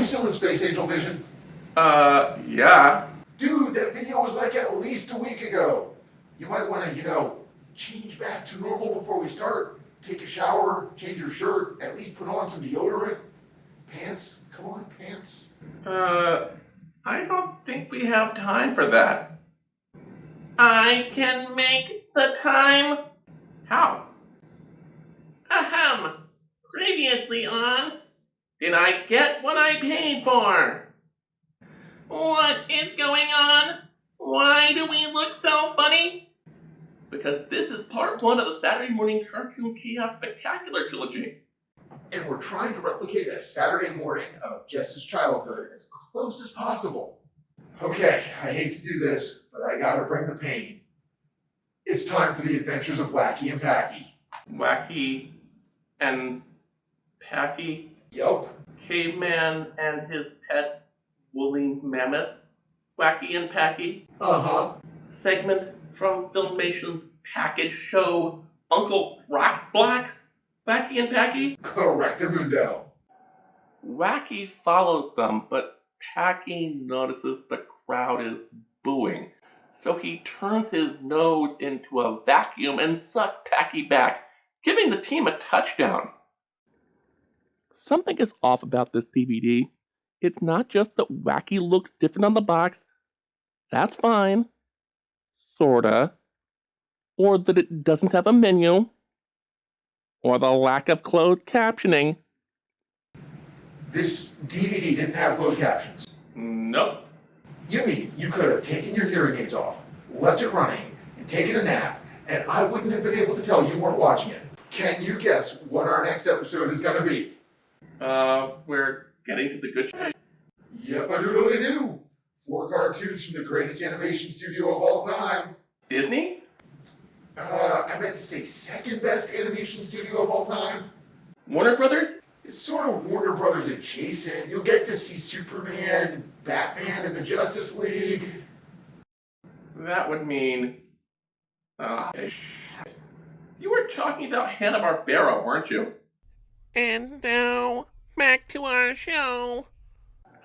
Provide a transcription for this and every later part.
still in Space Angel Vision? Yeah. Dude, that video was like at least a week ago. You might want to, change back to normal before we start. Take a shower, change your shirt, at least put on some deodorant. Pants? Come on, pants. I don't think we have time for that. I can make the time. How? Ahem. Previously on, did I get what I paid for? What is going on? Why do we look so funny? Because this is part 1 of the Saturday Morning Cartoon Chaos Spectacular trilogy. And we're trying to replicate a Saturday morning of Jess's childhood as close as possible. Okay, I hate to do this, but I gotta bring the pain. It's time for the adventures of Wacky and Packy. Wacky and Packy? Yup. Caveman and his pet woolly mammoth? Wacky and Packy? Uh-huh. Segment from Filmation's package show Uncle Rock's Black? Wacky and Packy? Correctamundo. Wacky follows them, but Packy notices the crowd is booing. So he turns his nose into a vacuum and sucks Packy back, giving the team a touchdown. Something is off about this DVD. It's not just that Wacky looks different on the box. That's fine. Sorta. Or that it doesn't have a menu. Or the lack of closed captioning. This DVD didn't have closed captions. Nope. You mean you could have taken your hearing aids off, left it running, and taken a nap, and I wouldn't have been able to tell you weren't watching it. Can you guess what our next episode is going to be? We're getting to the good shit. Yep, I totally do. 4 cartoons from the greatest animation studio of all time. Disney? I meant to say second best animation studio of all time. Warner Brothers? It's sort of Warner Brothers adjacent. You'll get to see Superman, Batman, and the Justice League. That would mean... shit. You were talking about Hanna-Barbera, weren't you? And now, back to our show.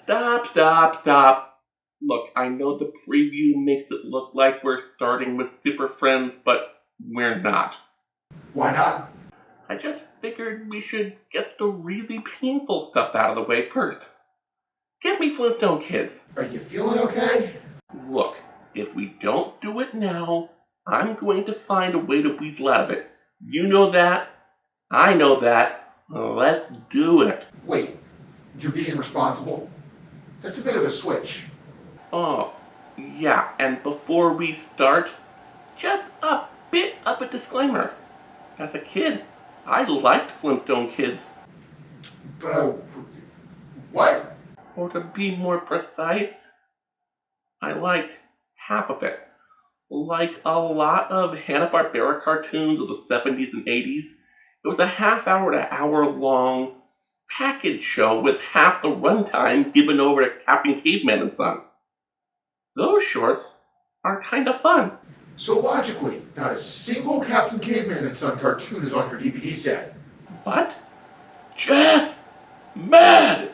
Stop. Look, I know the preview makes it look like we're starting with Super Friends, but we're not. Why not? I just figured we should get the really painful stuff out of the way first. Get me Flintstone Kids. Are you feeling okay? Look, if we don't do it now, I'm going to find a way to weasel out of it. You know that. I know that. Let's do it. Wait, you're being responsible? That's a bit of a switch. Oh, yeah, and before we start, just a bit of a disclaimer. As a kid, I liked Flintstone Kids. What? Or to be more precise, I liked half of it. Like a lot of Hanna-Barbera cartoons of the 70s and 80s, it was a half-hour to hour-long package show with half the runtime given over to Captain Caveman and Son. Those shorts are kind of fun. So logically, not a single Captain Caveman and Son cartoon is on your DVD set. What? Jess! Mad!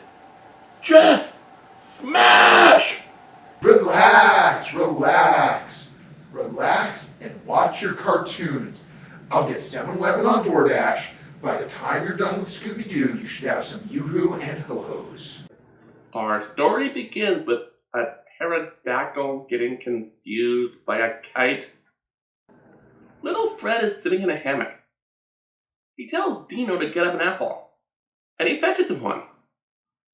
Jess! Smash! Relax and watch your cartoons. I'll get 7-Eleven on DoorDash. By the time you're done with Scooby-Doo, you should have some Yoo-Hoo and Ho-Hos. Our story begins with a pterodactyl getting confused by a kite. Little Fred is sitting in a hammock. He tells Dino to get him an apple, and he fetches him one.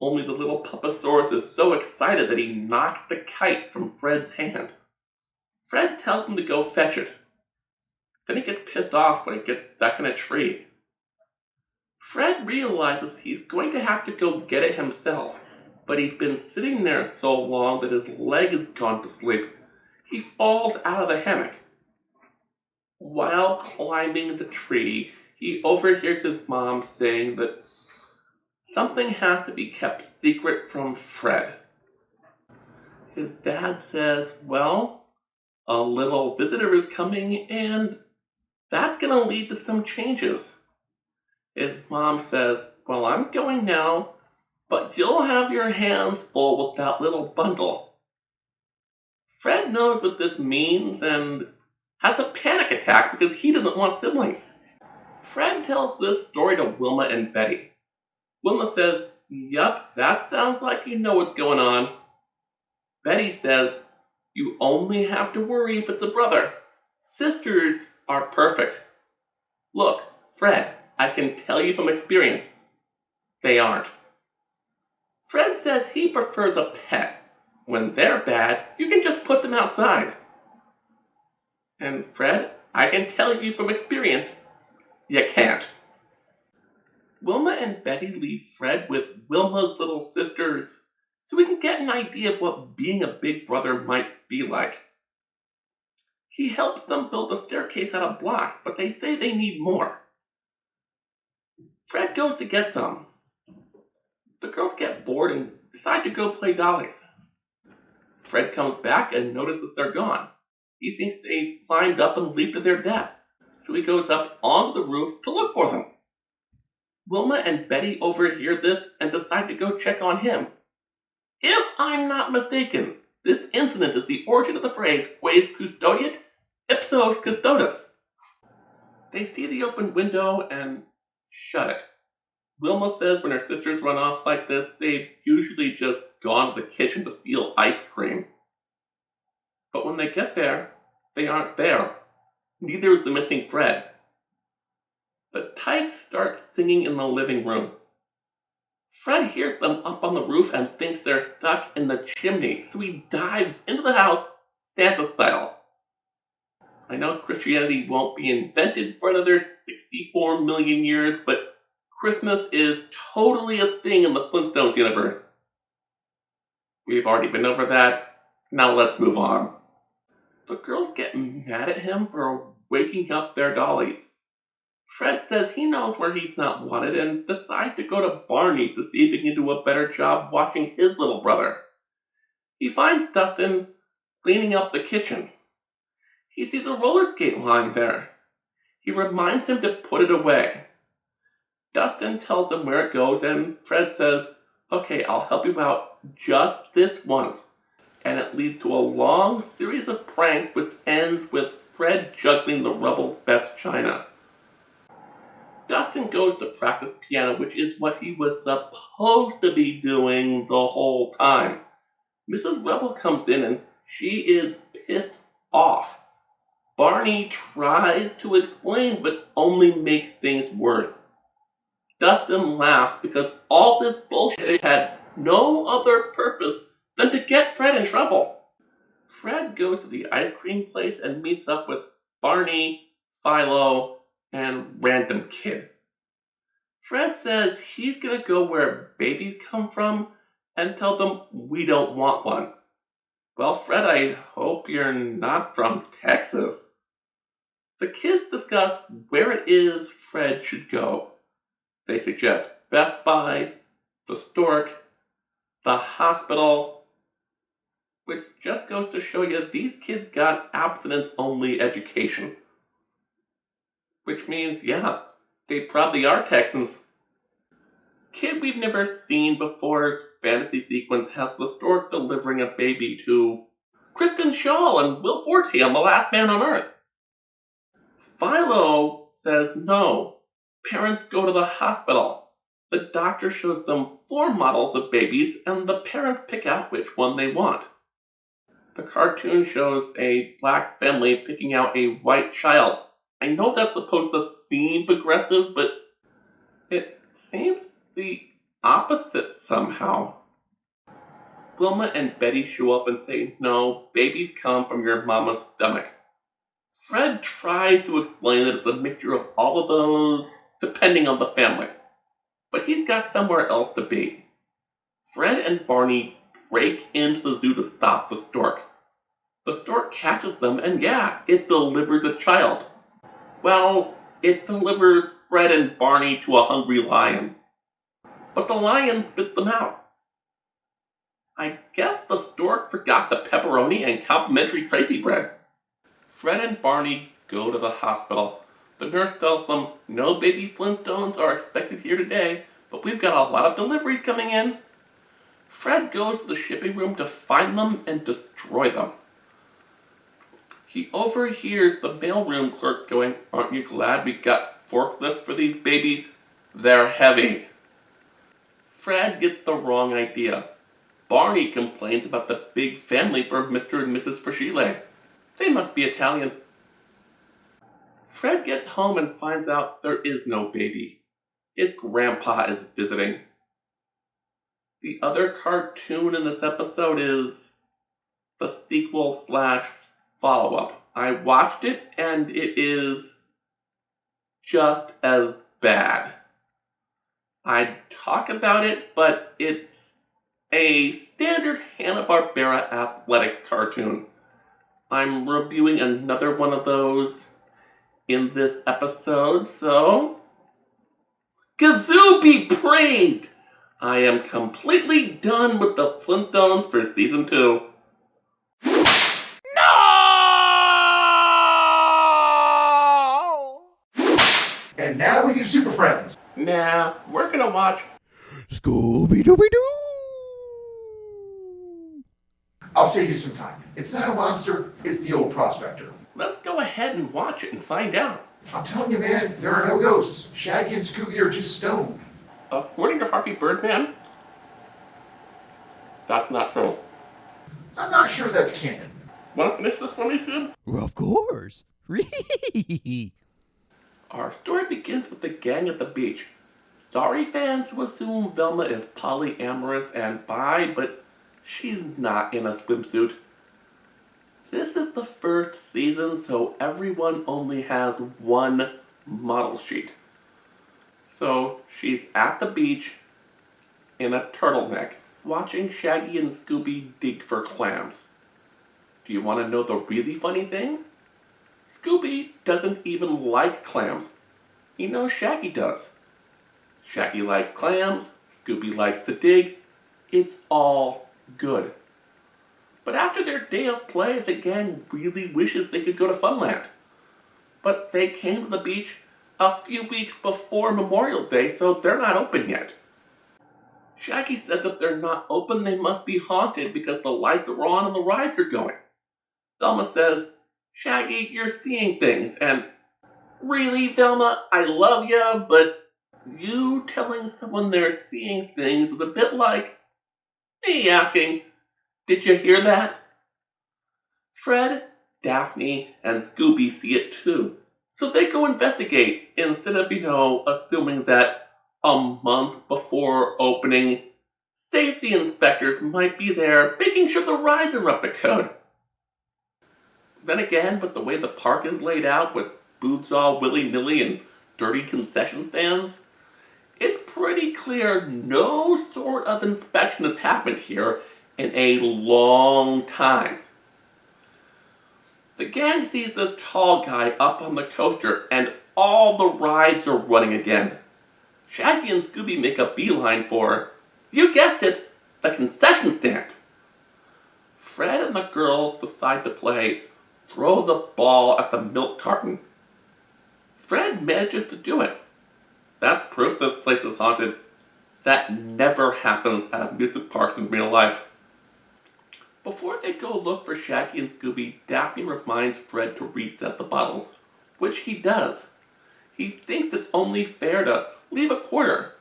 Only the little Pupasaurus is so excited that he knocks the kite from Fred's hand. Fred tells him to go fetch it. Then he gets pissed off when it gets stuck in a tree. Fred realizes he's going to have to go get it himself, but he's been sitting there so long that his leg has gone to sleep. He falls out of the hammock. While climbing the tree, he overhears his mom saying that something has to be kept secret from Fred. His dad says, well, a little visitor is coming and that's going to lead to some changes. His mom says, well, I'm going now, but you'll have your hands full with that little bundle. Fred knows what this means and has a panic attack because he doesn't want siblings. Fred tells this story to Wilma and Betty. Wilma says, "Yup, that sounds like you know what's going on." Betty says, "You only have to worry if it's a brother. Sisters are perfect." Look, Fred, I can tell you from experience, they aren't. Fred says he prefers a pet. When they're bad, you can just put them outside. And Fred, I can tell you from experience, you can't. Wilma and Betty leave Fred with Wilma's little sisters so we can get an idea of what being a big brother might be like. He helps them build a staircase out of blocks, but they say they need more. Fred goes to get some. The girls get bored and decide to go play dollies. Fred comes back and notices they're gone. He thinks they climbed up and leaped to their death, so he goes up onto the roof to look for them. Wilma and Betty overhear this and decide to go check on him. If I'm not mistaken, this incident is the origin of the phrase quaes custodiet, ipsos custodes. They see the open window and shut it. Wilma says when her sisters run off like this, they've usually just gone to the kitchen to steal ice cream. But when they get there, they aren't there. Neither is the missing Fred. The Tykes start singing in the living room. Fred hears them up on the roof and thinks they're stuck in the chimney, so he dives into the house, Santa style. I know Christianity won't be invented for another 64 million years, but Christmas is totally a thing in the Flintstones universe. We've already been over that. Now let's move on. The girls get mad at him for waking up their dollies. Fred says he knows where he's not wanted and decides to go to Barney's to see if he can do a better job watching his little brother. He finds Dustin cleaning up the kitchen. He sees a roller skate lying there. He reminds him to put it away. Dustin tells him where it goes and Fred says, "Okay, I'll help you out just this once." And it leads to a long series of pranks which ends with Fred juggling the rebel's best china. Dustin goes to practice piano, which is what he was supposed to be doing the whole time. Mrs. Rebel comes in and she is pissed off. Barney tries to explain, but only makes things worse. Dustin laughs because all this bullshit had no other purpose than to get Fred in trouble. Fred goes to the ice cream place and meets up with Barney, Philo, and random kid. Fred says he's gonna go where babies come from and tell them we don't want one. Well, Fred, I hope you're not from Texas. The kids discuss where it is Fred should go. They suggest Best Buy, the Stork, the hospital, which just goes to show you these kids got abstinence-only education. Which means, yeah, they probably are Texans. Kid we've never seen before's fantasy sequence has the stork delivering a baby to Kristen Shaw and Will Forte on The Last Man on Earth. Philo says no. Parents go to the hospital. The doctor shows them floor models of babies and the parents pick out which one they want. The cartoon shows a black family picking out a white child. I know that's supposed to seem progressive, but it seems the opposite somehow. Wilma and Betty show up and say, no, babies come from your mama's stomach. Fred tried to explain that it's a mixture of all of those, depending on the family. But he's got somewhere else to be. Fred and Barney break into the zoo to stop the stork. The stork catches them, and yeah, it delivers a child. Well, it delivers Fred and Barney to a hungry lion. But the lion spit them out. I guess the stork forgot the pepperoni and complimentary crazy bread. Fred and Barney go to the hospital. The nurse tells them no baby Flintstones are expected here today, but we've got a lot of deliveries coming in. Fred goes to the shipping room to find them and destroy them. He overhears the mailroom clerk going, "Aren't you glad we got forklifts for these babies? They're heavy." Fred gets the wrong idea. Barney complains about the big family for Mr. and Mrs. Frashile. They must be Italian. Fred gets home and finds out there is no baby. His grandpa is visiting. The other cartoon in this episode is the sequel / follow-up. I watched it and it is just as bad. I'd talk about it, but it's a standard Hanna-Barbera athletic cartoon. I'm reviewing another one of those in this episode, so Kazoo be praised! I am completely done with the Flintstones for season 2. No! And now we do Super Friends. Nah, we're gonna watch Scooby-Doo-Doo! I'll save you some time. It's not a monster, it's the old prospector. Let's go ahead and watch it and find out. I'm telling you, man, there are no ghosts. Shaggy and Scooby are just stone. According to Harvey Birdman, that's not true. I'm not sure that's canon. Wanna finish this for me, Scoob? Of course. Our story begins with the gang at the beach. Sorry fans who assume Velma is polyamorous and bi, but she's not in a swimsuit. This is the first season, so everyone only has one model sheet. So she's at the beach in a turtleneck, watching Shaggy and Scooby dig for clams. Do you want to know the really funny thing? Scooby doesn't even like clams. He knows Shaggy does. Shaggy likes clams, Scooby likes to dig. It's all good. But after their day of play, the gang really wishes they could go to Funland. But they came to the beach a few weeks before Memorial Day, so they're not open yet. Shaggy says if they're not open, they must be haunted because the lights are on and the rides are going. Velma says, "Shaggy, you're seeing things," and "Really, Velma, I love ya, but you telling someone they're seeing things is a bit like me asking, 'Did you hear that?'" Fred, Daphne, and Scooby see it too. So they go investigate instead of, assuming that a month before opening, safety inspectors might be there making sure the rides are up to code. Then again, with the way the park is laid out with booths all willy-nilly and dirty concession stands, it's pretty clear no sort of inspection has happened here in a long time. The gang sees this tall guy up on the coaster and all the rides are running again. Shaggy and Scooby make a beeline for, you guessed it, the concession stand. Fred and the girls decide to play throw the ball at the milk carton. Fred manages to do it. That's proof this place is haunted. That never happens at amusement parks in real life. Before they go look for Shaggy and Scooby, Daphne reminds Fred to reset the bottles, which he does. He thinks it's only fair to leave a quarter.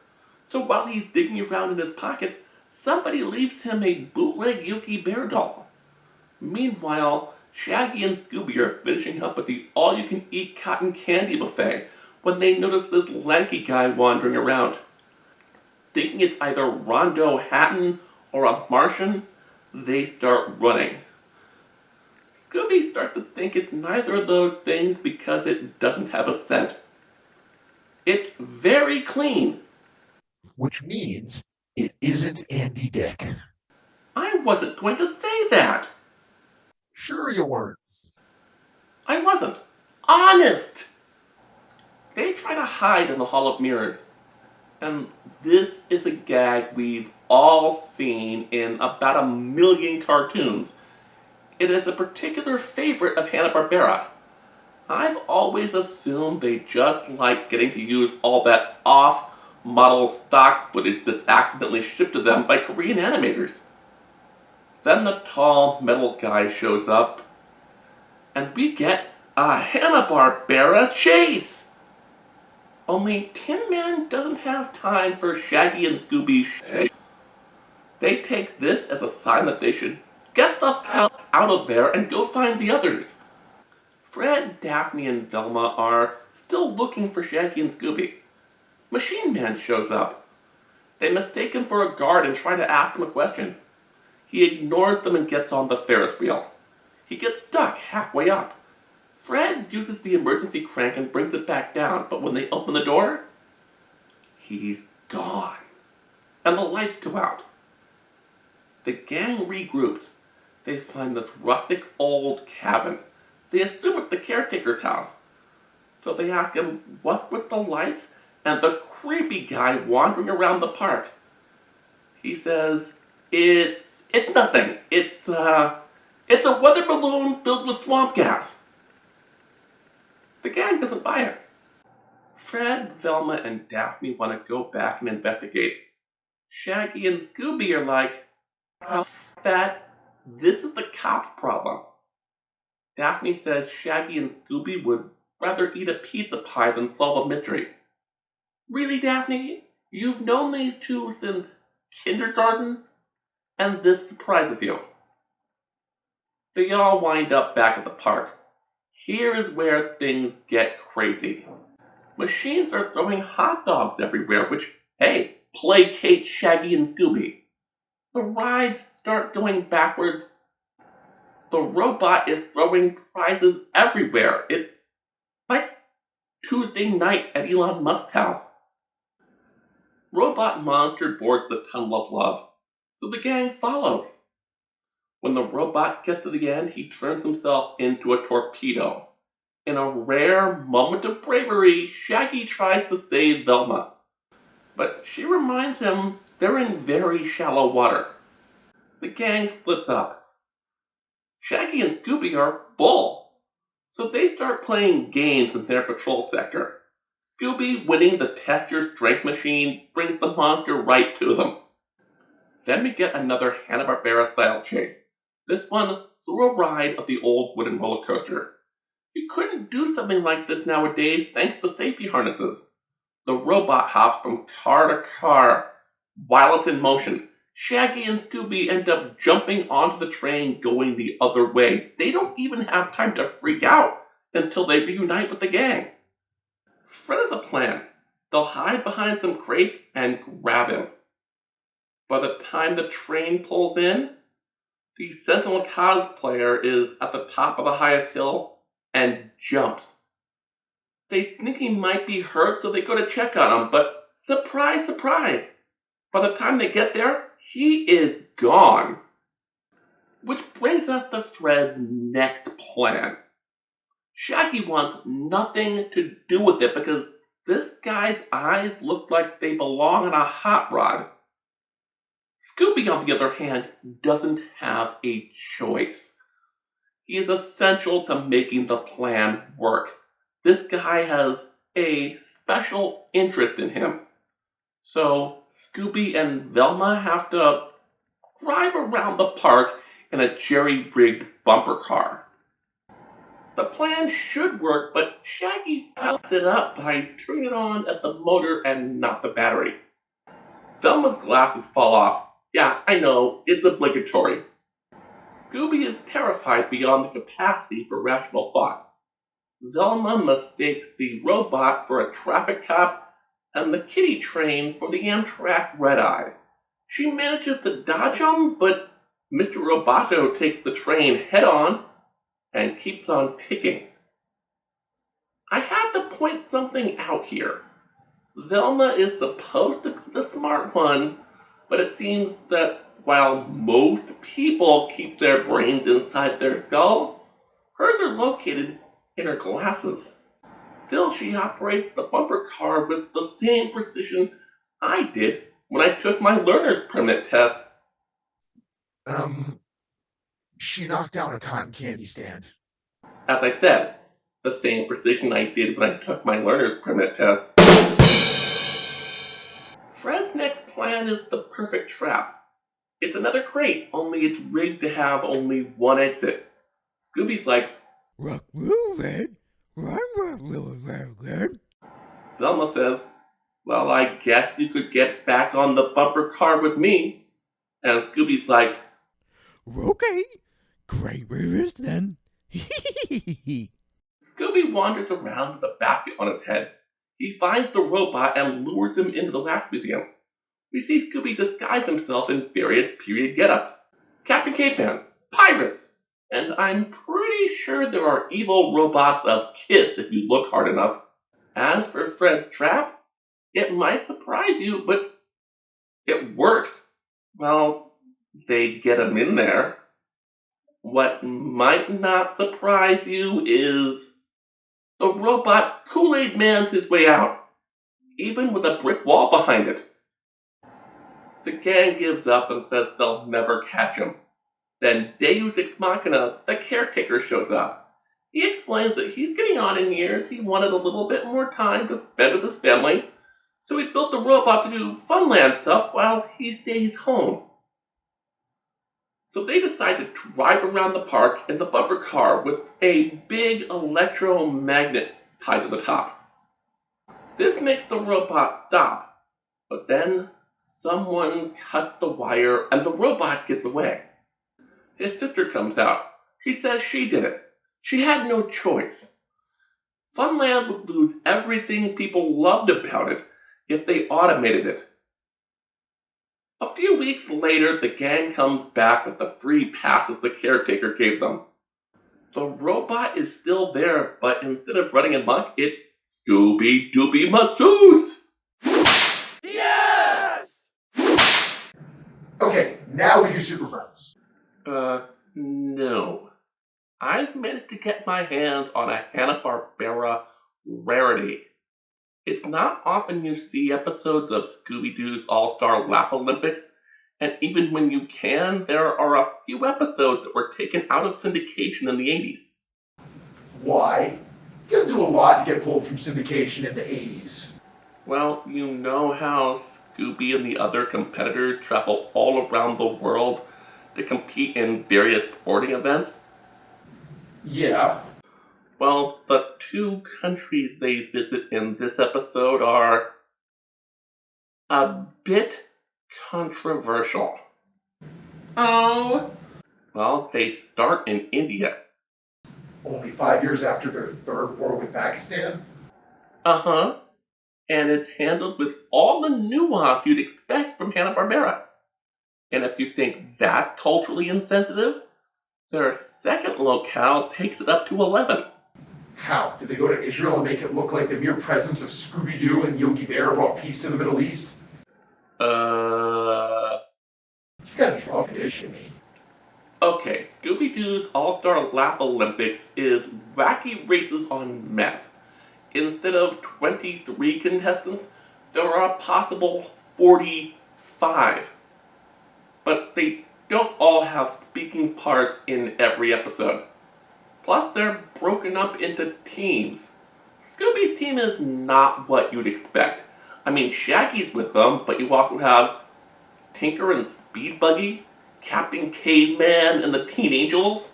So while he's digging around in his pockets, somebody leaves him a bootleg Yogi Bear doll. Meanwhile, Shaggy and Scooby are finishing up at the all-you-can-eat cotton candy buffet when they notice this lanky guy wandering around. Thinking it's either Rondo Hatton or a Martian, they start running. Scooby starts to think it's neither of those things because it doesn't have a scent. It's very clean. Which means it isn't Andy Dick. I wasn't going to say that. Sure you weren't. I wasn't. Honest! They try to hide in the Hall of Mirrors. And this is a gag we've all seen in about 1 million cartoons. It is a particular favorite of Hanna-Barbera. I've always assumed they just like getting to use all that model stock footage that's accidentally shipped to them by Korean animators. Then the tall metal guy shows up, and we get a Hanna-Barbera chase! Only Tin Man doesn't have time for Shaggy and Scooby shit. They take this as a sign that they should get the hell out of there and go find the others. Fred, Daphne, and Velma are still looking for Shaggy and Scooby. Machine Man shows up. They mistake him for a guard and try to ask him a question. He ignores them and gets on the Ferris wheel. He gets stuck halfway up. Fred uses the emergency crank and brings it back down, but when they open the door, he's gone. And the lights go out. The gang regroups. They find this rustic old cabin. They assume it's the caretaker's house. So they ask him, what's with the lights and the creepy guy wandering around the park? He says, it's nothing. It's a weather balloon filled with swamp gas. The gang doesn't buy it. Fred, Velma, and Daphne want to go back and investigate. Shaggy and Scooby are like, that this is the cop problem. Daphne says Shaggy and Scooby would rather eat a pizza pie than solve a mystery. Really, Daphne? You've known these two since kindergarten? And this surprises you. They all wind up back at the park. Here is where things get crazy. Machines are throwing hot dogs everywhere, which, hey, placates Shaggy and Scooby. The rides start going backwards. The robot is throwing prizes everywhere. It's like Tuesday night at Elon Musk's house. Robot Monster boards the Tunnel of Love, so the gang follows. When the robot gets to the end, he turns himself into a torpedo. In a rare moment of bravery, Shaggy tries to save Velma, but she reminds him they're in very shallow water. The gang splits up. Shaggy and Scooby are full, so they start playing games in their patrol sector. Scooby winning the Test Your Strength machine brings the monster right to them. Then we get another Hanna-Barbera style chase. This one through a ride of the old wooden roller coaster. You couldn't do something like this nowadays thanks to safety harnesses. The robot hops from car to car while it's in motion. Shaggy and Scooby end up jumping onto the train going the other way. They don't even have time to freak out until they reunite with the gang. Fred has a plan. They'll hide behind some crates and grab him. By the time the train pulls in, the Sentinel cosplayer is at the top of the highest hill and jumps. They think he might be hurt, so they go to check on him, but surprise, surprise! By the time they get there, he is gone. Which brings us to Fred's next plan. Shaggy wants nothing to do with it because this guy's eyes look like they belong on a hot rod. Scooby, on the other hand, doesn't have a choice. He is essential to making the plan work. This guy has a special interest in him. So Scooby and Velma have to drive around the park in a jerry-rigged bumper car. The plan should work, but Shaggy fucks it up by turning it on at the motor and not the battery. Velma's glasses fall off. Yeah, I know, it's obligatory. Scooby is terrified beyond the capacity for rational thought. Velma mistakes the robot for a traffic cop and the kiddie train for the Amtrak Red Eye. She manages to dodge him, but Mr. Roboto takes the train head-on and keeps on ticking. I have to point something out here. Velma is supposed to be the smart one, but it seems that while most people keep their brains inside their skull, hers are located in her glasses. Still, she operates the bumper car with the same precision I did when I took my learner's permit test. She knocked down a cotton candy stand. As I said, the same precision I did when I took my learner's permit test. Fred's next plan is the perfect trap. It's another crate, only it's rigged to have only one exit. Scooby's like, Rock, roll, red. Run, roll, red. Velma says, well, I guess you could get back on the bumper car with me. And Scooby's like, Okay. Great rivers then. Scooby wanders around with a basket on his head. He finds the robot and lures him into the wax museum. We see Scooby disguise himself in various period get-ups. Captain Caveman, pirates, and I'm pretty sure there are evil robots of Kiss if you look hard enough. As for Fred's trap, it might surprise you, but it works. Well, they get him in there. What might not surprise you is the robot Kool-Aid Man's his way out, even with a brick wall behind it. The gang gives up and says they'll never catch him. Then Deus Ex Machina, the caretaker, shows up. He explains that he's getting on in years, he wanted a little bit more time to spend with his family, so he built the robot to do Funland stuff while he stays home. So they decide to drive around the park in the bumper car with a big electromagnet tied to the top. This makes the robot stop, but then someone cut the wire and the robot gets away. His sister comes out. She says she did it. She had no choice. Funland would lose everything people loved about it if they automated it. A few weeks later, the gang comes back with the free passes the caretaker gave them. The robot is still there, but instead of running amok, it's Scooby-Dooby Masseuse! Yes! Okay, now we do Super Friends. No. I've managed to get my hands on a Hanna-Barbera rarity. It's not often you see episodes of Scooby-Doo's All-Star Laff-A-Lympics, and even when you can, there are a few episodes that were taken out of syndication in the 80s. Why? You gotta do a lot to get pulled from syndication in the 80s. Well, you know how Scooby and the other competitors travel all around the world to compete in various sporting events? Yeah. Well, the two countries they visit in this episode are a bit controversial. Oh. Well, they start in India. Only 5 years after their third war with Pakistan? Uh-huh. And it's handled with all the nuance you'd expect from Hanna-Barbera. And if you think that's culturally insensitive, their second locale takes it up to 11. How? Did they go to Israel and make it look like the mere presence of Scooby-Doo and Yogi Bear brought peace to the Middle East? You gotta be off issue me. Okay, Scooby-Doo's All-Star Laff-A-Lympics is wacky races on meth. Instead of 23 contestants, there are a possible 45. But they don't all have speaking parts in every episode. Plus, they're broken up into teams. Scooby's team is not what you'd expect. I mean, Shaggy's with them, but you also have Tinker and Speed Buggy, Captain Caveman and the Teen Angels,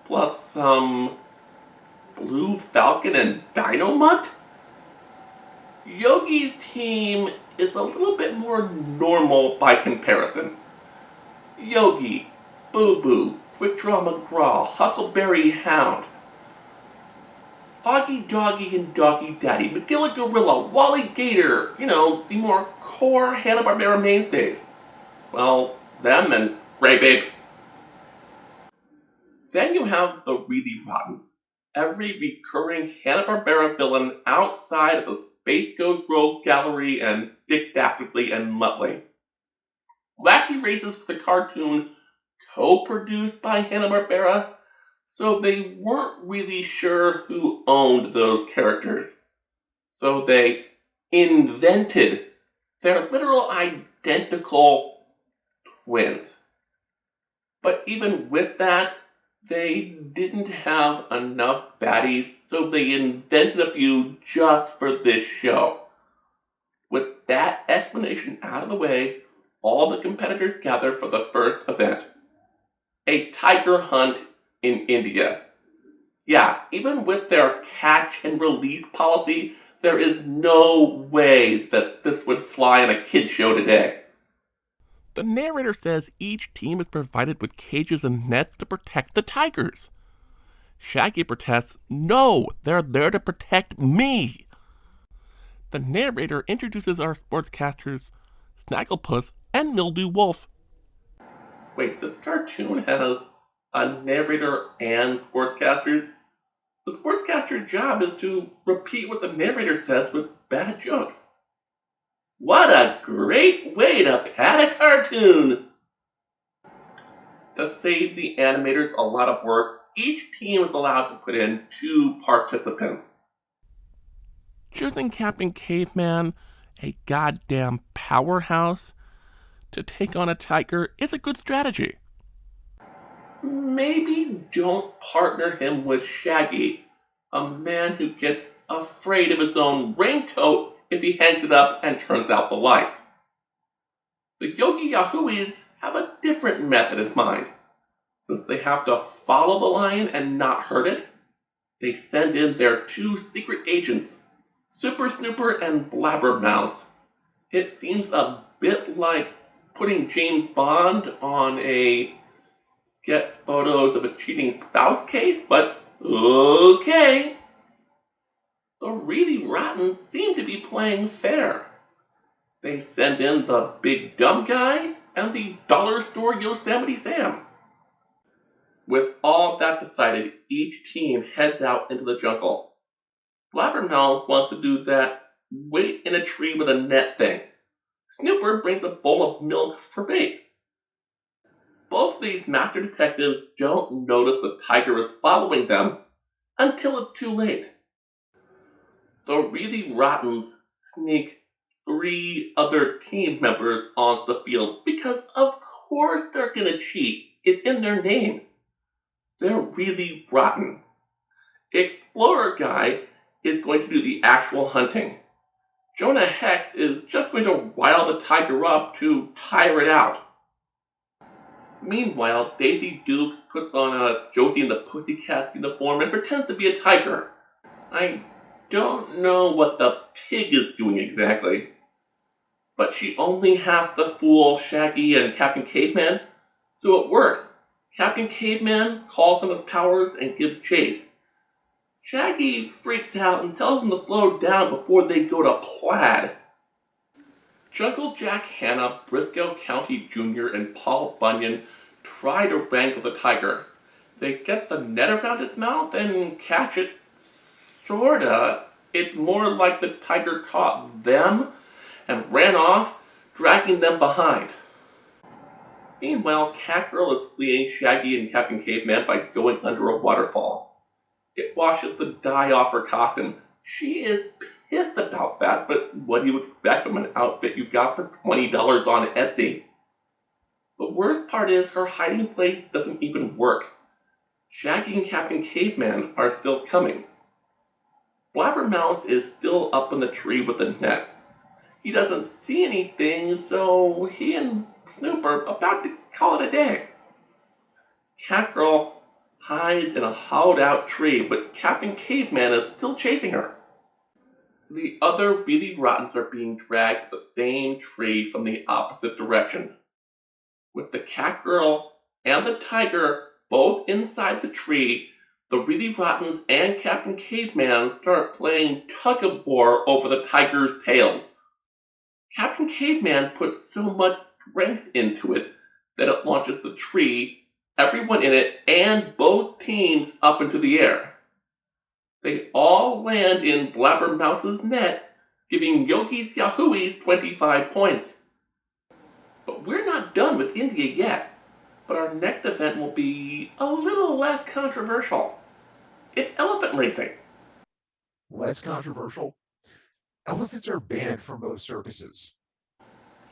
plus Blue Falcon and Dynamut. Yogi's team is a little bit more normal by comparison. Yogi, Boo Boo, Quick Draw McGraw, Huckleberry Hound, Augie Doggy and Doggy Daddy, Magilla Gorilla, Wally Gator, the more core Hanna-Barbera mainstays. Well, them and Ray Babe. Then you have the Really Rottens, every recurring Hanna-Barbera villain outside of the Space Ghost Rogue Gallery and Dick Dastardly and Muttley. Wacky Races was a cartoon co-produced by Hanna-Barbera, so they weren't really sure who owned those characters. So they invented their literal identical twins. But even with that, they didn't have enough baddies, so they invented a few just for this show. With that explanation out of the way, all the competitors gather for the first event. A tiger hunt in India. Yeah, even with their catch and release policy, there is no way that this would fly in a kid's show today. The narrator says each team is provided with cages and nets to protect the tigers. Shaggy protests, no, they're there to protect me. The narrator introduces our sportscasters, Snagglepuss and Mildew Wolf. Wait, this cartoon has a narrator and sportscasters? The sportscaster's job is to repeat what the narrator says with bad jokes. What a great way to pad a cartoon! To save the animators a lot of work, each team is allowed to put in 2 participants. Choosing Captain Caveman, a goddamn powerhouse, to take on a tiger is a good strategy. Maybe don't partner him with Shaggy, a man who gets afraid of his own raincoat if he hangs it up and turns out the lights. The Yogi Yahooies have a different method in mind. Since they have to follow the lion and not hurt it, they send in their 2 secret agents, Super Snooper and Blabbermouth. It seems a bit like putting James Bond on a get photos of a cheating spouse case, but okay. The really rotten seem to be playing fair. They send in the big dumb guy and the dollar store Yosemite Sam. With all that decided, each team heads out into the jungle. Blabbermouth wants to do that wait in a tree with a net thing. Snooper brings a bowl of milk for bait. Both of these master detectives don't notice the tiger is following them until it's too late. The really rottens sneak 3 other team members onto the field because of course they're gonna cheat. It's in their name. They're really rotten. Explorer Guy is going to do the actual hunting. Jonah Hex is just going to rile the tiger up to tire it out. Meanwhile, Daisy Dukes puts on a Josie and the Pussycat uniform and pretends to be a tiger. I don't know what the pig is doing exactly, but she only has to fool Shaggy and Captain Caveman, so it works. Captain Caveman calls on his powers and gives chase. Shaggy freaks out and tells him to slow down before they go to plaid. Jungle Jack Hanna, Briscoe County Jr., and Paul Bunyan try to wrangle the tiger. They get the net around its mouth and catch it, sorta. It's more like the tiger caught them and ran off, dragging them behind. Meanwhile, Catgirl is fleeing Shaggy and Captain Caveman by going under a waterfall. It washes the dye off her costume. She is pissed about that, but what do you expect from an outfit you got for $20 on Etsy? The worst part is her hiding place doesn't even work. Shaggy and Captain Caveman are still coming. Blabbermouth is still up in the tree with the net. He doesn't see anything, so he and Snoop are about to call it a day. Catgirl hides in a hollowed out tree, but Captain Caveman is still chasing her. The other really rottens are being dragged to the same tree from the opposite direction. With the Catgirl and the tiger both inside the tree, the really rottens and Captain Caveman start playing tug-of-war over the tiger's tails. Captain Caveman puts so much strength into it that it launches the tree, everyone in it, and both teams up into the air. They all land in Blabbermouth's net, giving Yogi's Yahooies 25 points. But we're not done with India yet. But our next event will be a little less controversial. It's elephant racing. Less controversial? Elephants are banned from most circuses.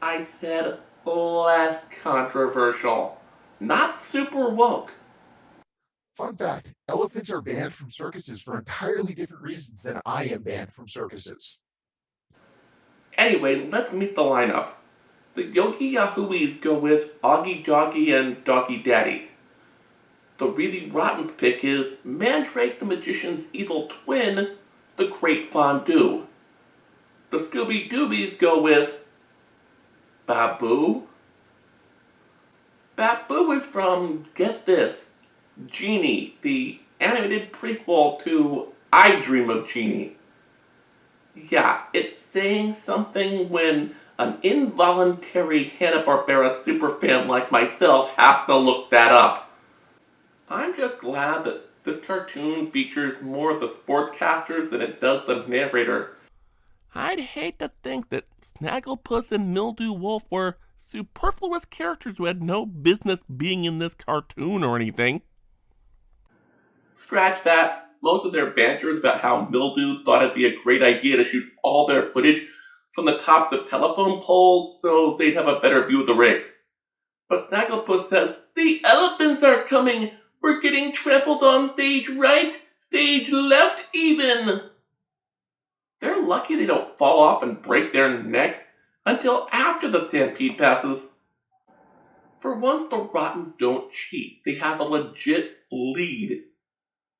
I said less controversial, not super woke. Fun fact, elephants are banned from circuses for entirely different reasons than I am banned from circuses. Anyway, let's meet the lineup. The Yogi Yahooies go with Augie Doggy and Doggy Daddy. The Really Rottens pick is Mandrake the Magician's evil twin, the Great Fondue. The Scooby-Doobies go with Baboo. Baboo is from, get this, Genie, the animated prequel to I Dream of Genie. Yeah, it's saying something when an involuntary Hanna-Barbera superfan like myself has to look that up. I'm just glad that this cartoon features more of the sportscasters than it does the narrator. I'd hate to think that Snagglepuss and Mildew Wolf were superfluous characters who had no business being in this cartoon or anything. Scratch that. Most of their banters about how Mildew thought it'd be a great idea to shoot all their footage from the tops of telephone poles so they'd have a better view of the race. But Snagglepuss says, "The elephants are coming! We're getting trampled on stage right, stage left even!" They're lucky they don't fall off and break their necks until after the stampede passes. For once, the Rottens don't cheat. They have a legit lead.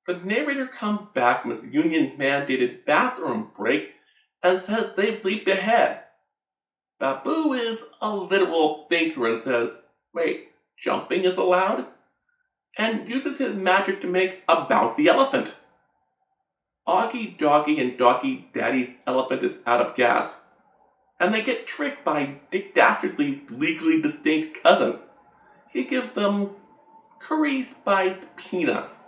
The narrator comes back from his union-mandated bathroom break and says they've leaped ahead. Baboo is a literal thinker and says, "Wait, jumping is allowed?" and uses his magic to make a bouncy elephant. Augie Doggy and Doggy Daddy's elephant is out of gas, and they get tricked by Dick Dastardly's legally distinct cousin. He gives them curry-spiced peanuts.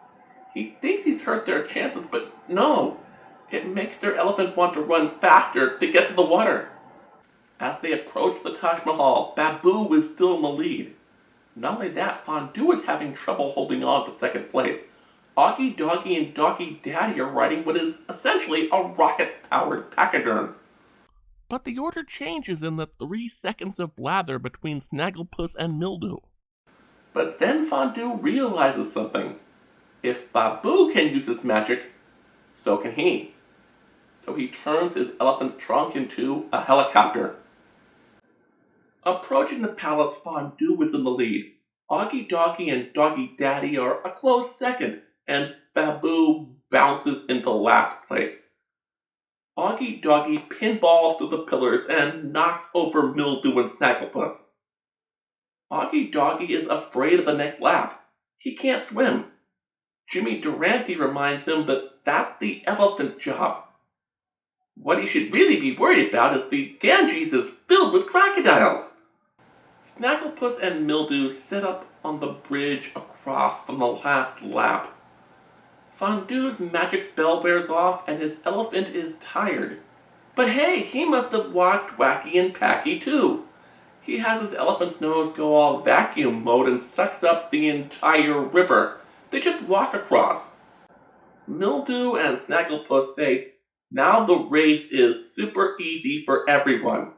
He thinks he's hurt their chances, but no, it makes their elephant want to run faster to get to the water. As they approach the Taj Mahal, Baboo is still in the lead. Not only that, Fondue is having trouble holding on to second place. Augie Doggy and Doggy Daddy are riding what is essentially a rocket-powered pachyderm. But the order changes in the 3 seconds of blather between Snagglepuss and Mildew. But then Fondue realizes something. If Baboo can use his magic, so can he. So he turns his elephant's trunk into a helicopter. Approaching the palace, Fondue is in the lead. Augie Doggy and Doggy Daddy are a close second, and Baboo bounces into last place. Augie Doggy pinballs through the pillars and knocks over Mildew and Snagglepuss. Augie Doggy is afraid of the next lap. He can't swim. Jimmy Durante reminds him that that's the elephant's job. What he should really be worried about is the Ganges is filled with crocodiles. Snagglepuss and Mildew set up on the bridge across from the last lap. Fondue's magic spell wears off and his elephant is tired. But hey, he must have watched Wacky and Packy too. He has his elephant's nose go all vacuum mode and sucks up the entire river. They just walk across. Mildew and Snagglepuss say, now the race is super easy for everyone.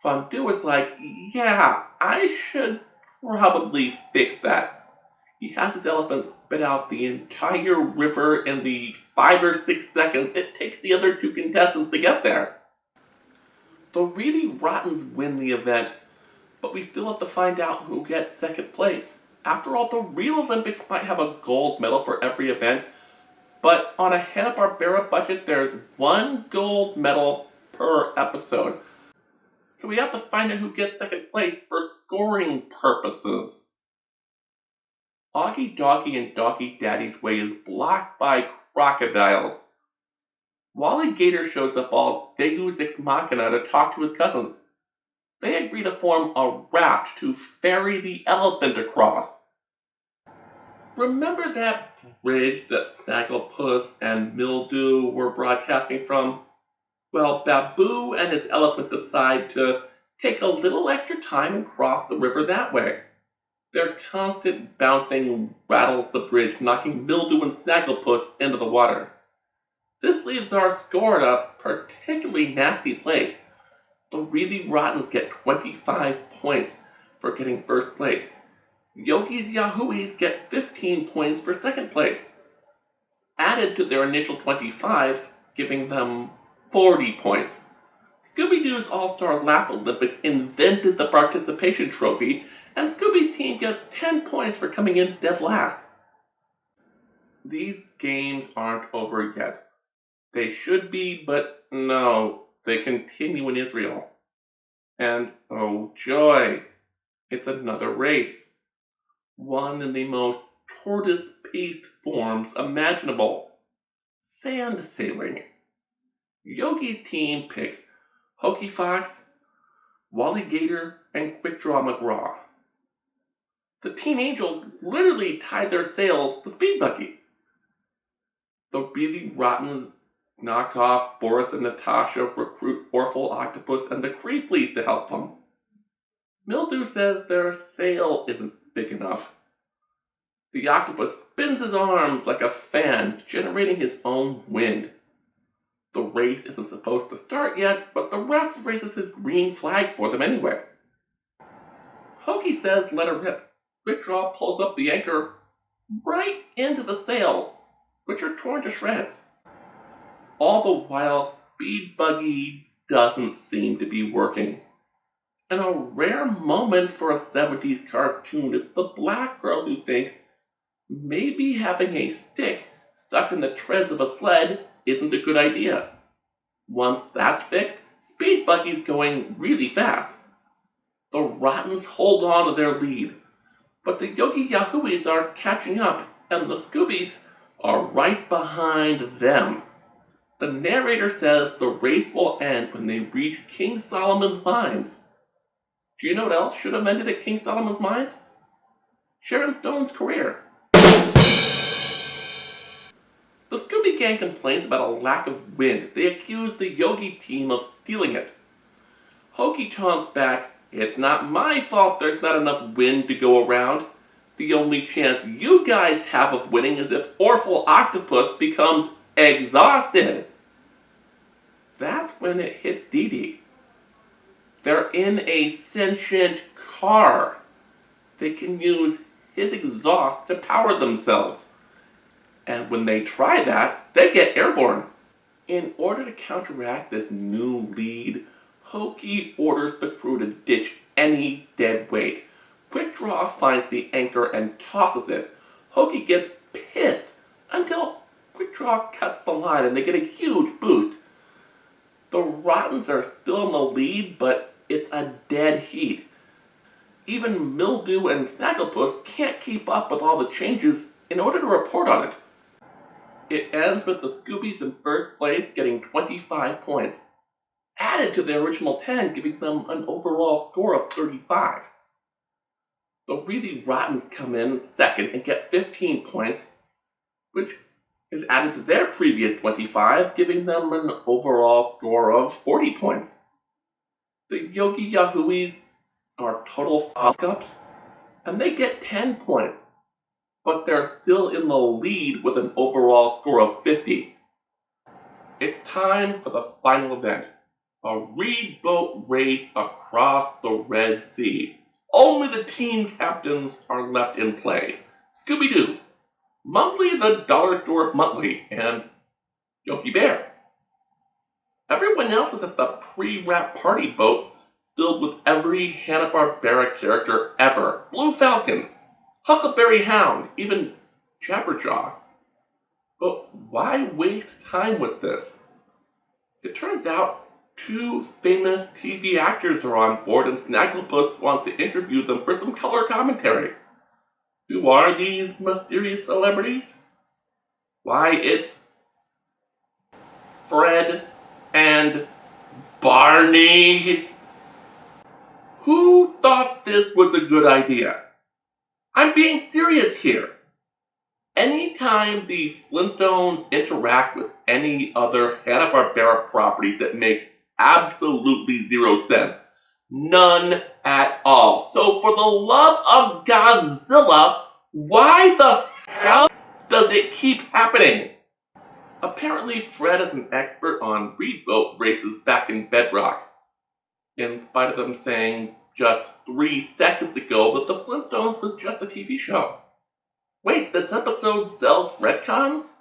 Fondue is like, yeah, I should probably fix that. He has his elephant spit out the entire river in the 5 or 6 seconds it takes the other 2 contestants to get there. The Really Rottens win the event, but we still have to find out who gets second place. After all, the real Olympics might have a gold medal for every event, but on a Hanna-Barbera budget, there's 1 gold medal per episode. So we have to find out who gets second place for scoring purposes. Augie Doggy and Doggy Daddy's way is blocked by crocodiles. Wally Gator shows up all Deus Ex Machina to talk to his cousins. They agree to form a raft to ferry the elephant across. Remember that bridge that Snagglepuss and Mildew were broadcasting from? Well, Baboo and his elephant decide to take a little extra time and cross the river that way. Their constant bouncing rattles the bridge, knocking Mildew and Snagglepuss into the water. This leaves our score at a particularly nasty place. The Really Rottens get 25 points for getting first place. Yogi's Yahooies get 15 points for second place. Added to their initial 25, giving them 40 points. Scooby-Doo's All-Star Laff-A-Lympics invented the participation trophy, and Scooby's team gets 10 points for coming in dead last. These games aren't over yet. They should be, but no, they continue in Israel. And oh joy, it's another race. One in the most tortoise-paced forms imaginable. Sand sailing. Yogi's team picks Hokey Fox, Wally Gator, and Quick Draw McGraw. The Teen Angels literally tied their sails to Speed Buggy. The really rotten knockoff Boris and Natasha recruit Orphle Octopus and the Creeplies to help them. Mildew says their sail isn't big enough. The octopus spins his arms like a fan, generating his own wind. The race isn't supposed to start yet, but the ref raises his green flag for them anyway. Hokey says let her rip. Quickdraw pulls up the anchor right into the sails, which are torn to shreds. All the while, Speed Buggy doesn't seem to be working. In a rare moment for a 70s cartoon, it's the black girl who thinks maybe having a stick stuck in the treads of a sled isn't a good idea. Once that's fixed, Speed Buggy's going really fast. The Rottens hold on to their lead, but the Yogi Yahooies are catching up, and the Scoobies are right behind them. The narrator says the race will end when they reach King Solomon's Mines. Do you know what else should have ended at King Solomon's Mines? Sharon Stone's career. The Scooby Gang complains about a lack of wind. They accuse the Yogi team of stealing it. Hokey taunts back, "It's not my fault there's not enough wind to go around. The only chance you guys have of winning is if Orphle Octopus becomes exhausted." That's when it hits Dee Dee. They're in a sentient car. They can use his exhaust to power themselves. And when they try that, they get airborne. In order to counteract this new lead, Hokey orders the crew to ditch any dead weight. Quick Draw finds the anchor and tosses it. Hokey gets pissed until Quick Draw cuts the line and they get a huge boost. The Rottens are still in the lead, but it's a dead heat. Even Mildew and Snagglepuss can't keep up with all the changes in order to report on it. It ends with the Scoobies in first place getting 25 points, added to their original 10, giving them an overall score of 35. The really Rottens come in second and get 15 points, which is added to their previous 25, giving them an overall score of 40 points. The Yogi Yahooies are total fuck-ups, and they get 10 points, but they're still in the lead with an overall score of 50. It's time for the final event, a reed boat race across the Red Sea. Only the team captains are left in play. Scooby-Doo, Monthly the Dollar Store Monthly, and Yogi Bear. Everyone else is at the pre-wrap party boat filled with every Hanna-Barbera character ever. Blue Falcon, Huckleberry Hound, even Jabberjaw. But why waste time with this? It turns out 2 famous TV actors are on board and Snagglepuss wants to interview them for some color commentary. Who are these mysterious celebrities? Why, it's Fred and Barney. Who thought this was a good idea? I'm being serious here. Anytime the Flintstones interact with any other Hanna-Barbera properties, it makes absolutely zero sense. None at all. So for the love of Godzilla, why the hell does it keep happening? Apparently Fred is an expert on reed boat races back in Bedrock, in spite of them saying just 3 seconds ago that the Flintstones was just a TV show. Wait, this episode sells Fredcons?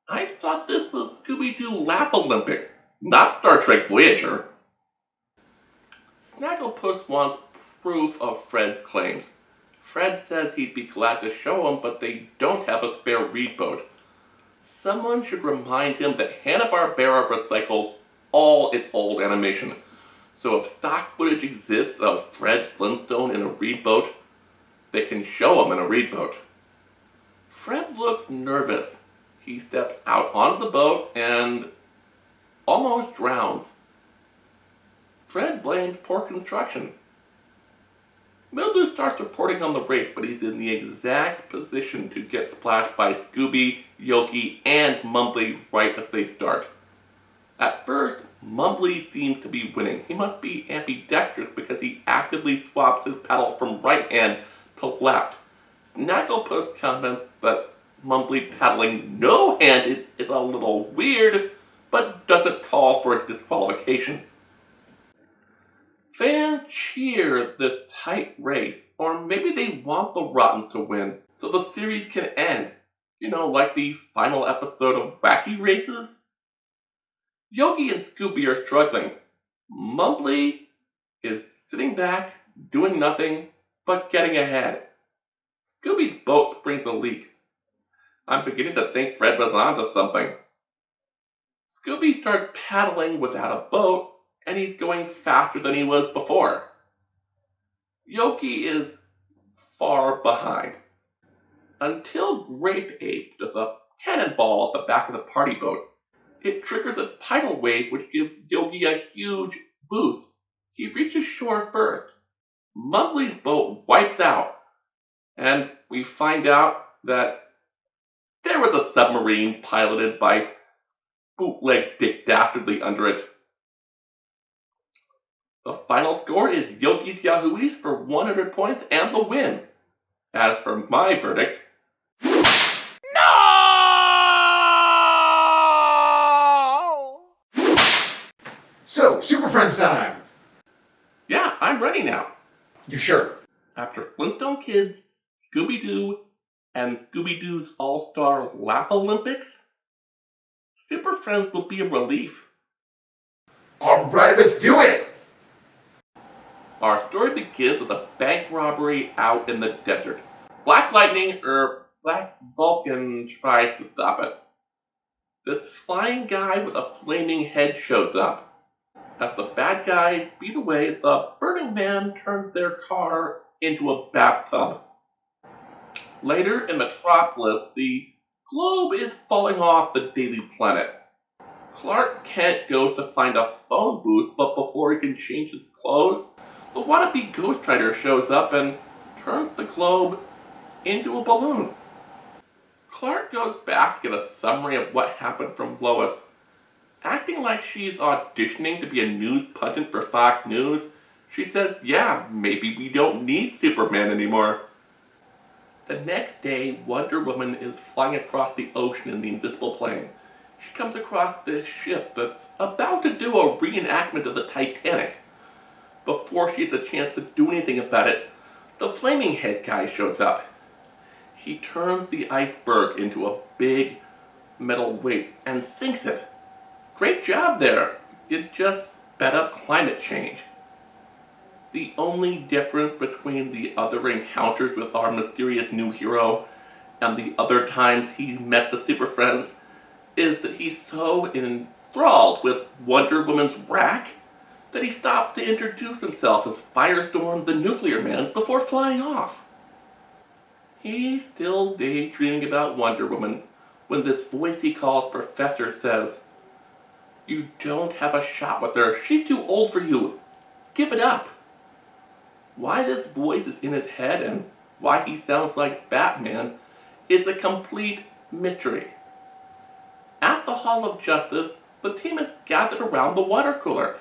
I thought this was Scooby-Doo Laff-A-Lympics, not Star Trek Voyager. Snagglepuss wants proof of Fred's claims. Fred says he'd be glad to show him, but they don't have a spare read boat. Someone should remind him that Hanna-Barbera recycles all its old animation. So if stock footage exists of Fred Flintstone in a read boat, they can show him in a read boat. Fred looks nervous. He steps out onto the boat and almost drowns. Fred blames poor construction. Mildew starts reporting on the race, but he's in the exact position to get splashed by Scooby, Yogi, and Mumbly right as they start. At first, Mumbly seems to be winning. He must be ambidextrous because he actively swaps his paddle from right hand to left. Snagglepuss comments that Mumbly paddling no-handed is a little weird, but doesn't call for a disqualification. Fans cheer this tight race, or maybe they want the Rottens to win so the series can end. You know, like the final episode of Wacky Races? Yogi and Scooby are struggling. Mumbly is sitting back, doing nothing, but getting ahead. Scooby's boat springs a leak. I'm beginning to think Fred was onto something. Scooby starts paddling without a boat, and he's going faster than he was before. Yogi is far behind. Until Grape Ape does a cannonball at the back of the party boat. It triggers a tidal wave which gives Yogi a huge boost. He reaches shore first. Mumbly's boat wipes out, and we find out that there was a submarine piloted by bootleg Dick Dastardly under it. The final score is Yogi's Yahooies for 100 points and the win. As for my verdict, No! So, Super Friends time! yeah, I'm ready now. You sure? After Flintstone Kids, Scooby-Doo, and Scooby-Doo's All-Star Laff-A-Lympics, Super Friends will be a relief. Alright, let's do it! Our story begins with a bank robbery out in the desert. Black Lightning, Black Vulcan tries to stop it. This flying guy with a flaming head shows up. As the bad guys speed away, the Burning Man turns their car into a bathtub. Later in Metropolis, the globe is falling off the Daily Planet. Clark Kent goes to find a phone booth, but before he can change his clothes, the wannabe Ghost Rider shows up and turns the globe into a balloon. Clark goes back to get a summary of what happened from Lois. Acting like she's auditioning to be a news pundit for Fox News, she says, yeah, maybe we don't need Superman anymore. The next day, Wonder Woman is flying across the ocean in the invisible plane. She comes across this ship that's about to do a reenactment of the Titanic. Before she has a chance to do anything about it, the flaming head guy shows up. He turns the iceberg into a big metal weight and sinks it. Great job there. It just sped up climate change. The only difference between the other encounters with our mysterious new hero and the other times he met the Super Friends is that he's so enthralled with Wonder Woman's rack that he stopped to introduce himself as Firestorm the Nuclear Man before flying off. He's still daydreaming about Wonder Woman when this voice he calls Professor says, "You don't have a shot with her. She's too old for you. Give it up." Why this voice is in his head and why he sounds like Batman is a complete mystery. At the Hall of Justice, the team is gathered around the water cooler.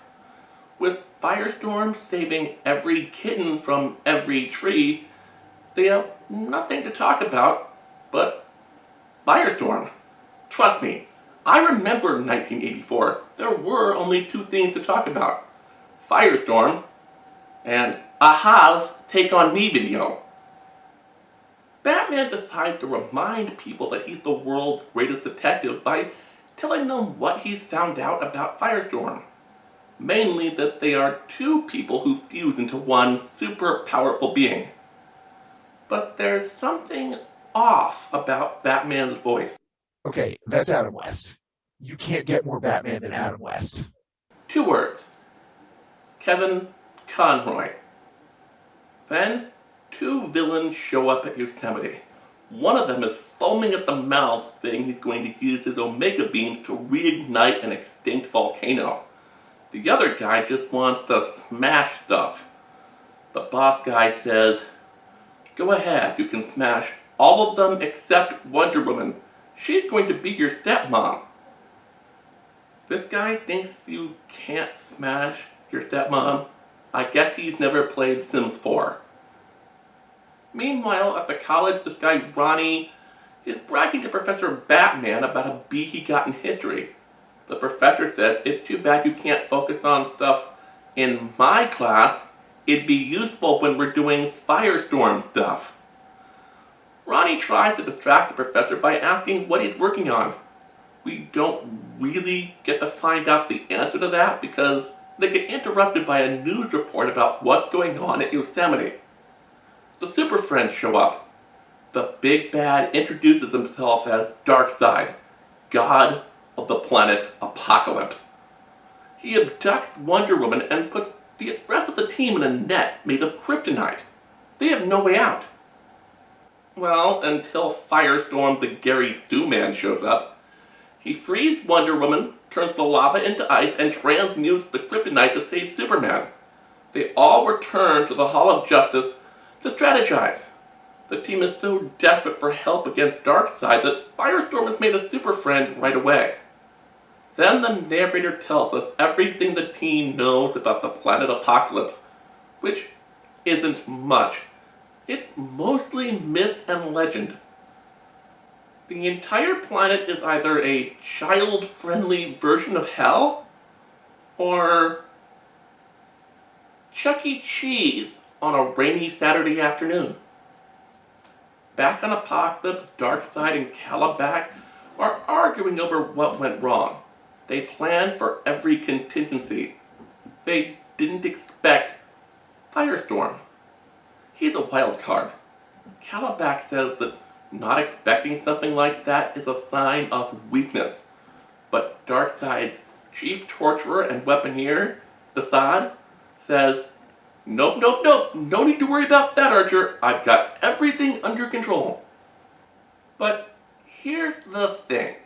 With Firestorm saving every kitten from every tree, they have nothing to talk about but Firestorm. Trust me, I remember 1984. There were only two things to talk about. Firestorm and Aha's Take On Me video. Batman decides to remind people that he's the world's greatest detective by telling them what he's found out about Firestorm. mainly that they are two people who fuse into one super powerful being. But there's something off about Batman's voice. Okay, that's Adam West. You can't get more Batman than Adam West. 2 words. Kevin Conroy. Then, 2 villains show up at Yosemite. One of them is foaming at the mouth, saying he's going to use his Omega Beam to reignite an extinct volcano. The other guy just wants to smash stuff. The boss guy says, "Go ahead, you can smash all of them except Wonder Woman. She's going to be your stepmom." This guy thinks you can't smash your stepmom. I guess he's never played Sims 4. Meanwhile, at the college, this guy Ronnie is bragging to Professor Batman about a B he got in history. The professor says it's too bad you can't focus on stuff in my class. It'd be useful when we're doing firestorm stuff. Ronnie tries to distract the professor by asking what he's working on. We don't really get to find out the answer to that because they get interrupted by a news report about what's going on at Yosemite. The Super Friends show up. The big bad introduces himself as Darkseid, god of the planet Apocalypse. He abducts Wonder Woman and puts the rest of the team in a net made of kryptonite. They have no way out. Well, until Firestorm the Gary Stew Man shows up. He frees Wonder Woman, turns the lava into ice, and transmutes the kryptonite to save Superman. They all return to the Hall of Justice to strategize. The team is so desperate for help against Darkseid that Firestorm has made a super friend right away. Then the narrator tells us everything the team knows about the planet Apocalypse, which isn't much. It's mostly myth and legend. The entire planet is either a child-friendly version of hell, or Chuck E. Cheese on a rainy Saturday afternoon. Back on Apocalypse, Darkseid and Calabac are arguing over what went wrong. They planned for every contingency. They didn't expect Firestorm. He's a wild card. Calabac says that not expecting something like that is a sign of weakness. But Darkseid's chief torturer and weaponeer, Desaad, says, "Nope, nope, nope, no need to worry about that, Archer. I've got everything under control." But here's the thing.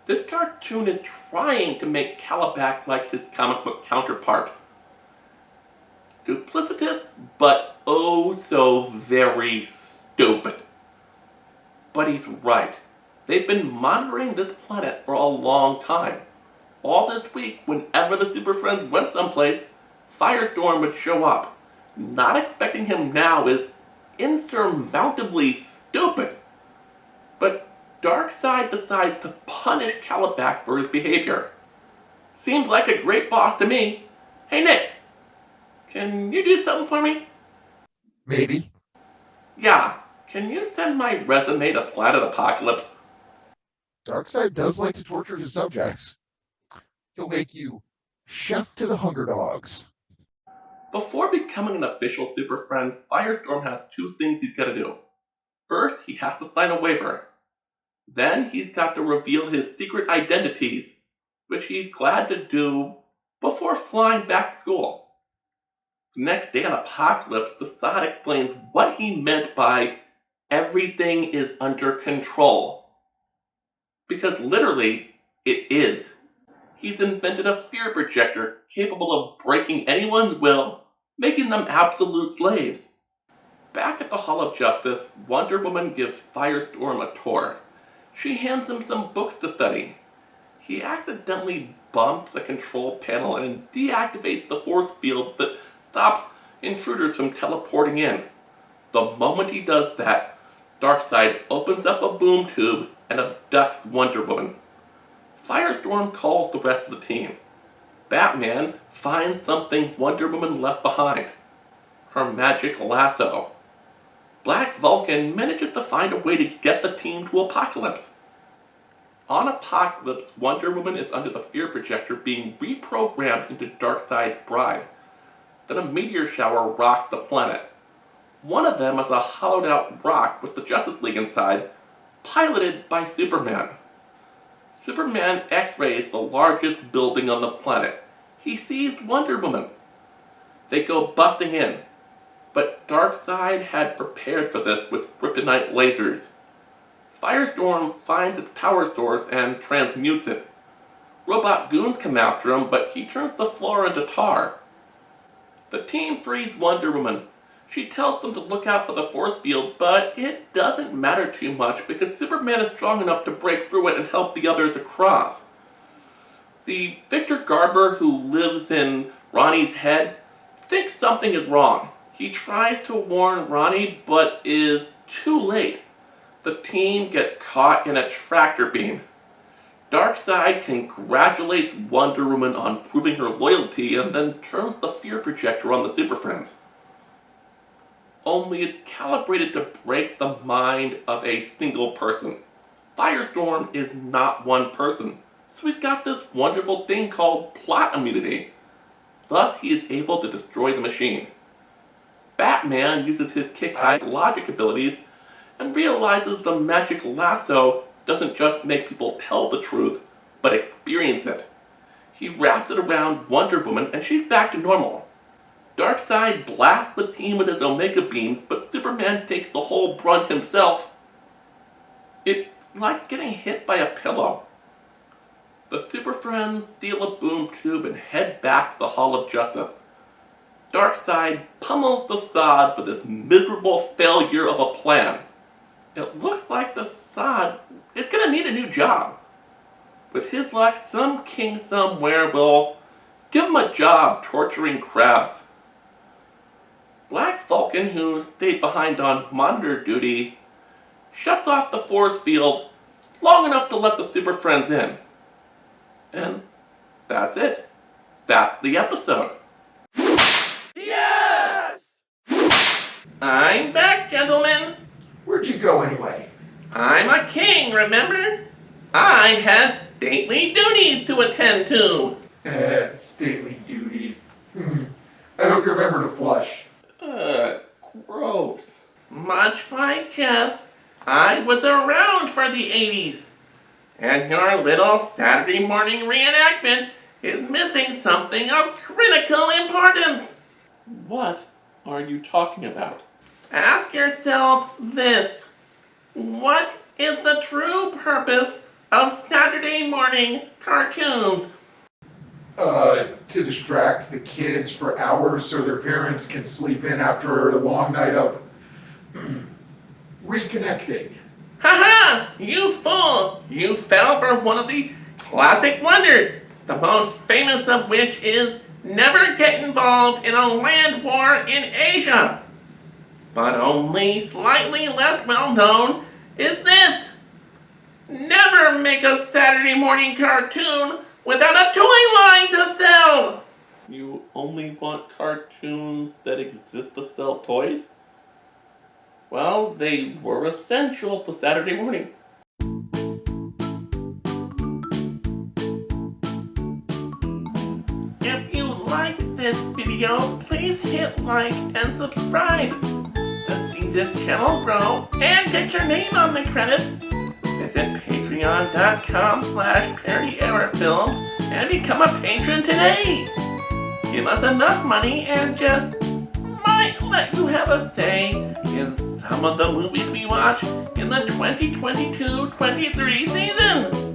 This cartoon is trying to make Calabac like his comic book counterpart. Duplicitous, but oh so very stupid. But he's right. They've been monitoring this planet for a long time. All this week, whenever the Super Friends went someplace, Firestorm would show up. Not expecting him now is insurmountably stupid. But Darkseid decides to punish Calabac for his behavior. Seems like a great boss to me. Hey Nick, can you do something for me? Maybe. Yeah, can you send my resume to Planet Apocalypse? Darkseid does like to torture his subjects. He'll make you chef to the Hunger Dogs. Before becoming an official Super Friend, Firestorm has 2 things he's got to do. First, he has to sign a waiver. Then he's got to reveal his secret identities, which he's glad to do before flying back to school. The next day on Apocalypse, Desaad explains what he meant by everything is under control. Because literally, it is. He's invented a fear projector capable of breaking anyone's will, making them absolute slaves. Back at the Hall of Justice, Wonder Woman gives Firestorm a tour. She hands him some books to study. He accidentally bumps a control panel and deactivates the force field that stops intruders from teleporting in. The moment he does that, Darkseid opens up a boom tube and abducts Wonder Woman. Firestorm calls the rest of the team. Batman finds something Wonder Woman left behind. Her magic lasso. Black Vulcan manages to find a way to get the team to Apocalypse. On Apocalypse, Wonder Woman is under the fear projector being reprogrammed into Darkseid's bride. Then a meteor shower rocks the planet. One of them is a hollowed out rock with the Justice League inside, piloted by Superman. Superman X-rays the largest building on the planet. He sees Wonder Woman. They go busting in, but Darkseid had prepared for this with kryptonite lasers. Firestorm finds its power source and transmutes it. Robot goons come after him, but he turns the floor into tar. The team frees Wonder Woman. She tells them to look out for the force field, but it doesn't matter too much because Superman is strong enough to break through it and help the others across. The Victor Garber who lives in Ronnie's head thinks something is wrong. He tries to warn Ronnie, but is too late. The team gets caught in a tractor beam. Darkseid congratulates Wonder Woman on proving her loyalty and then turns the fear projector on the Super Friends. Only it's calibrated to break the mind of a single person. Firestorm is not one person, so he's got this wonderful thing called plot immunity. Thus, he is able to destroy the machine. Batman uses his kick-ass logic abilities and realizes the magic lasso doesn't just make people tell the truth, but experience it. He wraps it around Wonder Woman and she's back to normal. Darkseid blasts the team with his Omega beams, but Superman takes the whole brunt himself. It's like getting hit by a pillow. The Super Friends steal a boom tube and head back to the Hall of Justice. Darkseid pummels the sod for this miserable failure of a plan. It looks like the sod is gonna need a new job. With his luck, some king somewhere will give him a job torturing crabs. Black Falcon, who stayed behind on monitor duty, shuts off the force field long enough to let the Super Friends in. And that's it. That's the episode. Yes! I'm back, gentlemen. Where'd you go anyway? I'm a king, remember? I had stately duties to attend to. Stately duties. I hope you remember to flush. Gross. Much like Jess, I was around for the 80s. And your little Saturday morning reenactment is missing something of critical importance. What are you talking about? Ask yourself this. What is the true purpose of Saturday morning cartoons? To distract the kids for hours so their parents can sleep in after a long night of reconnecting. Haha! You fool! You fell for one of the classic wonders, the most famous of which is never get involved in a land war in Asia. But only slightly less well known is this. Never make a Saturday morning cartoon without a toy line to sell! You only want cartoons that exist to sell toys? Well, they were essential to Saturday morning. If you liked this video, please hit like and subscribe. To see this channel grow and get your name on the credits, visit patreon.com/ParityErrorFilms and become a patron today. Give us enough money and just might let you have a say in some of the movies we watch in the 2022-23 season.